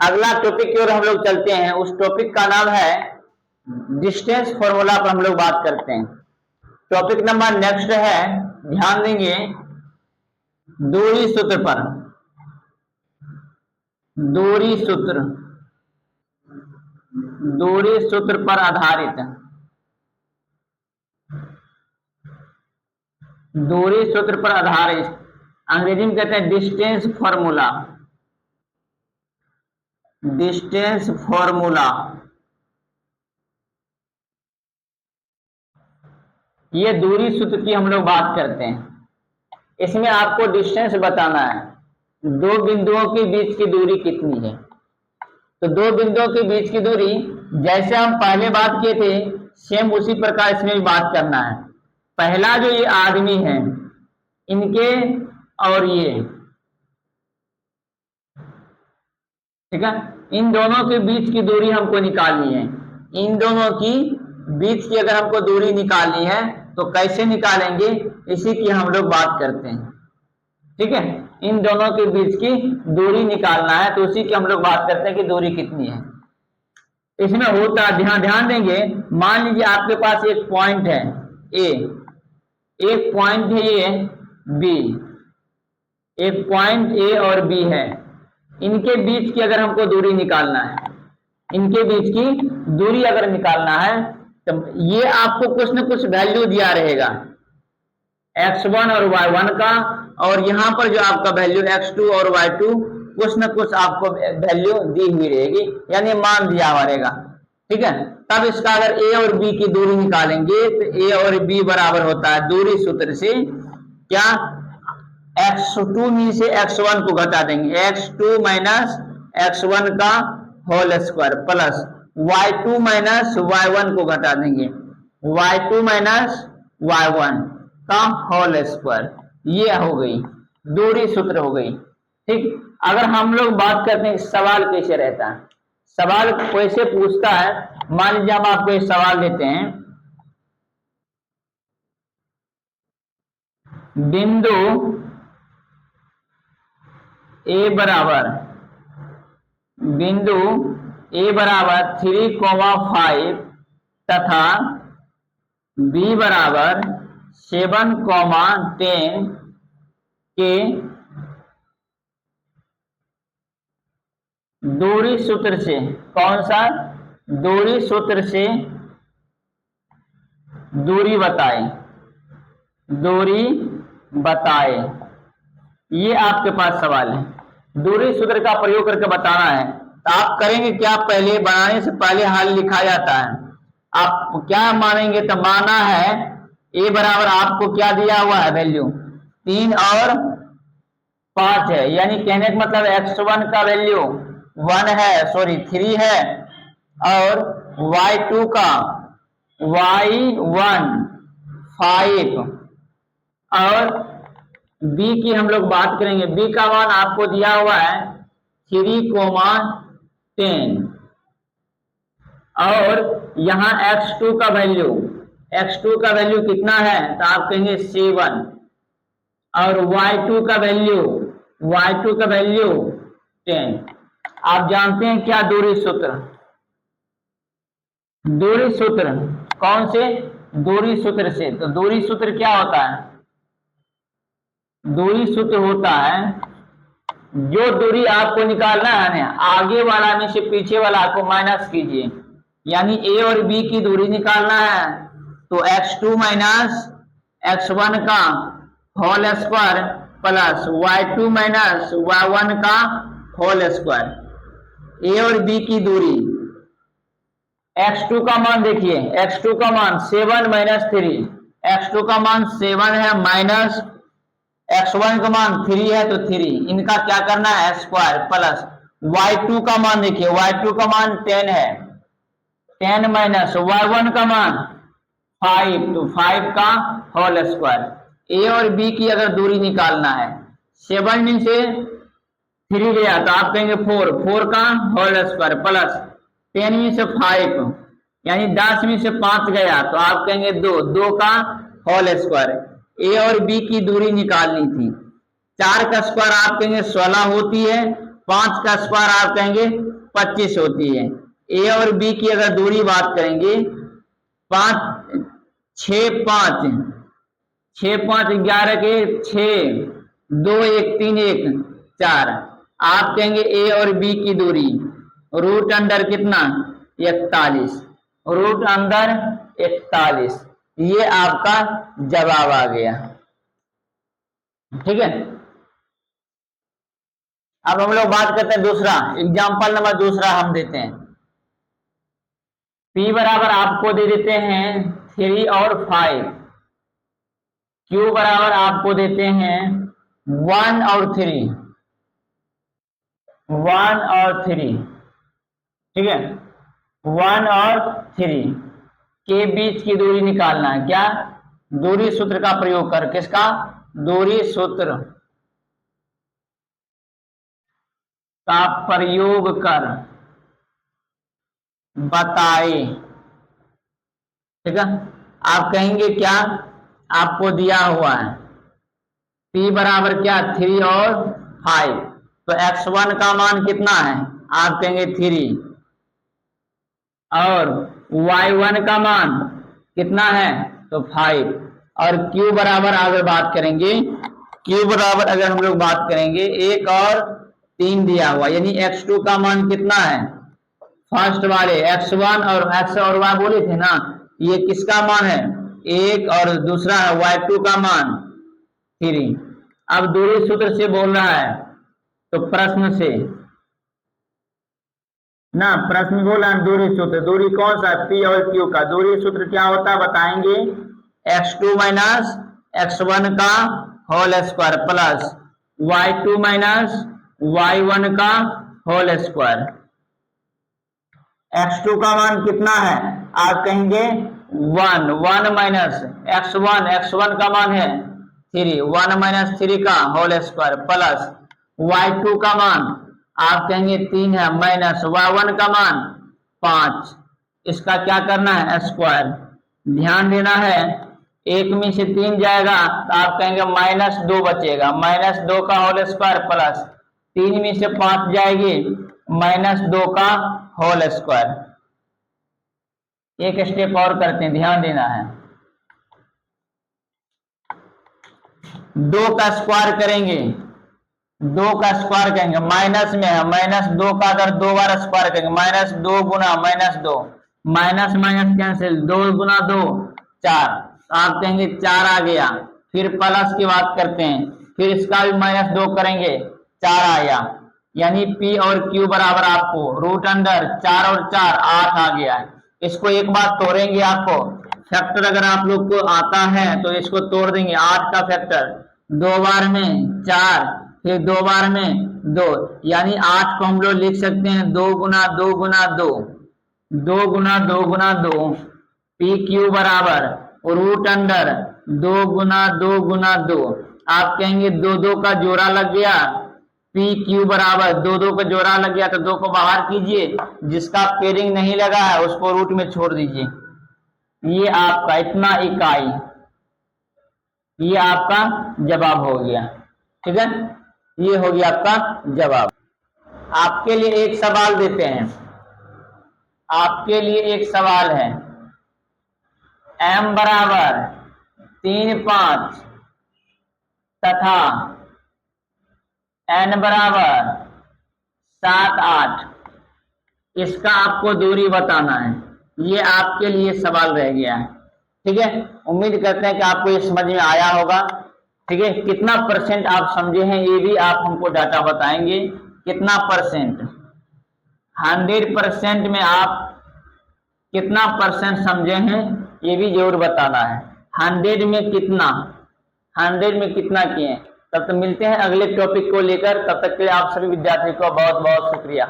अगला टॉपिक की ओर हम लोग चलते हैं। उस टॉपिक का नाम है डिस्टेंस फॉर्मूला पर हम लोग बात करते हैं। टॉपिक नंबर नेक्स्ट है, ध्यान देंगे दूरी सूत्र पर। दूरी सूत्र पर आधारित, दूरी सूत्र पर आधारित, अंग्रेजी में कहते हैं डिस्टेंस फॉर्मूला। डिस्टेंस फॉर्मूला, ये दूरी सूत्र की हम लोग बात करते हैं। इसमें आपको डिस्टेंस बताना है, दो बिंदुओं के बीच की दूरी कितनी है। तो दो बिंदुओं के बीच की दूरी जैसे हम पहले बात किए थे, सेम उसी प्रकार इसमें भी बात करना है। पहला जो ये आदमी है, इनके और ये, ठीक है, इन दोनों के बीच की दूरी हमको निकालनी है। इन दोनों की बीच की अगर हमको दूरी निकालनी है तो कैसे निकालेंगे, इसी की हम लोग बात करते हैं। ठीक है, इन दोनों के बीच की दूरी निकालना है तो उसी की हम लोग बात करते हैं कि दूरी कितनी है। इसमें होता, ध्यान देंगे, मान लीजिए आपके पास एक पॉइंट है ए, एक पॉइंट है ये बी, एक पॉइंट ए और बी है। इनके बीच की अगर हमको दूरी निकालना है, इनके बीच की दूरी अगर निकालना है तो ये आपको कुछ न कुछ वैल्यू दिया रहेगा x1 और y1 का, और यहाँ पर जो आपका वैल्यू x2 और y2 कुछ न कुछ आपको वैल्यू दी हुई रहेगी, यानी मान दिया हुआ रहेगा। ठीक है, तब इसका अगर a और b की दूरी निकालेंगे तो a और b बराबर होता है दूरी सूत्र से क्या, x2 में से x1 को घटा देंगे, x2 माइनस x1 का whole square plus y2 minus y1 को घटा देंगे, y2 माइनस y1 का होल स्क्वायर। ये हो गई दूरी सूत्र हो गई। ठीक, अगर हम लोग बात करते हैं सवाल कैसे रहता है, सवाल कैसे पूछता है, मान लीजिए हम आपको एक सवाल देते हैं, बिंदु ए बराबर, बिंदु ए बराबर 3,5 तथा बी बराबर 7,10 के दूरी सूत्र से, कौन सा दूरी सूत्र से दूरी बताए, दूरी बताए। ये आपके पास सवाल है, दूरी सूत्र का प्रयोग करके बताना है। तो आप करेंगे क्या, पहले बनाने से पहले हल लिखा जाता है। आप क्या मानेंगे, तो माना है ए बराबर आपको क्या दिया हुआ है वैल्यू 3 और 5 है, यानी कहने का मतलब x1 का वैल्यू 1 है, सॉरी 3 है, और y2 का y1 5, और b की हम लोग बात करेंगे, b का मान आपको दिया हुआ है 3,10, और यहाँ x2 का वैल्यू, x2 का वैल्यू कितना है, तो आप कहेंगे 7, और y2 का वैल्यू, y2 का वैल्यू 10। आप जानते हैं क्या दूरी सूत्र, दूरी सूत्र कौन से, दूरी सूत्र से, तो दूरी सूत्र क्या होता है, दूरी सूत्र होता है जो दूरी आपको निकालना है ना, आगे वाला में से पीछे वाला को माइनस कीजिए, यानी ए और बी की दूरी निकालना है तो x2 माइनस x1 का whole square plus y2 minus y1 का होल स्क्वायर। ए और बी की दूरी, x2 का मान देखिए, x2 का मान 7 माइनस 3, x2 का मान 7 है, माइनस x1 का मान 3 है तो 3, इनका क्या करना है स्क्वायर, प्लस y2 का मान देखिए, y2 का मान 10 है, 10 माइनस y1 का मान 5, तो 5 का होल स्क्वायर। ए और बी की अगर दूरी निकालना है, 7 में से 3 गया तो आप कहेंगे 4, 4 का होल स्क्वायर प्लस 10 में से 5, यानी 10 में से 5 गया तो आप कहेंगे 2, 2 का होल स्क्वायर। ए और बी की दूरी निकालनी थी, 4 का स्क्वायर आप कहेंगे 16 होती है, 5 का स्क्वायर आप कहेंगे 25 होती है। ए और बी की अगर दूरी बात करेंगे 5 6 5 6 5 11 के 6 2 1 3 1 4 आप कहेंगे ए और बी की दूरी रूट अंडर कितना 41 रूट अंडर 41 ये आपका जवाब आ गया। ठीक है, अब हम लोग बात करते हैं दूसरा एग्जाम्पल नंबर दूसरा हम देते हैं। P बराबर आपको दे देते हैं 3 और 5, Q बराबर आपको देते हैं 1 और 3, 1 और 3, ठीक है 1 और 3 के बीच की दूरी निकालना है। क्या? दूरी सूत्र का प्रयोग कर, किसका? दूरी सूत्र का प्रयोग कर बताए। ठीक है, आप कहेंगे क्या? आपको दिया हुआ है P बराबर क्या 3 और 5, तो x1 का मान कितना है? आप कहेंगे 3 और y1 का मान कितना है? तो 5 और Q बराबर अगर बात करेंगे, Q बराबर अगर हम लोग बात करेंगे 1 और 3 दिया हुआ, यानी x2 का मान कितना है? फर्स्ट वाले x1 और x और y बोले थे ना, ये किसका मान है? 1 और दूसरा है y2 का मान 3। अब दूरी सूत्र से बोल रहा है तो प्रश्न से ना, प्रश्न बोला दूरी सूत्र, दूरी कौन सा? P और Q का दूरी सूत्र क्या होता है बताएंगे? x2 माइनस x1 का whole square plus y2 minus y1 का होल स्क्वायर। x2 का मान कितना है? आप कहेंगे 1, 1 माइनस x1 का मान है 3, 1 माइनस 3 का होल स्क्वायर प्लस y2 का मान आप कहेंगे 3 है माइनस y1 का मान 5। इसका क्या करना है? स्क्वायर। ध्यान देना है, 1 में से 3 जाएगा तो आप कहेंगे -2 बचेगा, -2 का होल स्क्वायर प्लस 3 में से 5 जाएगी -2 का होल स्क्वायर। एक स्टेप और करते हैं, ध्यान देना है। 2 का स्क्वायर करेंगे, 2 का स्क्वायर करेंगे माइनस में है, -2 का अगर 2 बार स्क्वायर करेंगे -2 गुना -2 माइनस माइनस कैंसिल, 2 गुना 2 4, आप कहेंगे 4 आ गया। फिर प्लस की बात करते हैं, फिर इसका भी -2 करेंगे 4 आया, यानी P और Q बराबर आपको रूट अंडर 4 और 4 8 आ गया है। इसको एक बार तोड़ेंगे, आपको फैक्टर अगर आप लोग को आता है तो इसको तोड़ देंगे। 8 का फैक्टर 2 बार में 4, फिर 2 बार में 2, यानी 8 को हम लोग लिख सकते हैं 2 गुना 2 गुना 2, 2 गुना 2 गुना 2, पी क्यू बराबर रूट अंडर 2 गुना 2 गुना 2। आप कहेंगे 2 2 का जोड़ा लग गया, पी क्यू बराबर 2 2 का जोड़ा लग गया तो 2 को बाहर कीजिए, जिसका पेयरिंग नहीं लगा है उसको रूट में छोड़ दीजिए। ये आपका इतना इकाई, ये आपका जवाब हो गया। ठीक है, ये हो गया आपका जवाब। आपके लिए एक सवाल देते हैं, आपके लिए एक सवाल है। m बराबर 3 5 तथा n बराबर 7 8, इसका आपको दूरी बताना है। ये आपके लिए सवाल रह गया है। ठीक है, उम्मीद करते हैं कि आपको ये समझ में आया होगा। ठीक है, कितना परसेंट आप समझे हैं ये भी आप हमको डाटा बताएंगे। कितना परसेंट? 100% में आप कितना परसेंट समझे हैं ये भी जरूर बताना है। 100 में कितना, 100 में कितना किए। तब तक मिलते हैं अगले टॉपिक को लेकर, तब तक के लिए आप सभी विद्यार्थियों को बहुत बहुत शुक्रिया।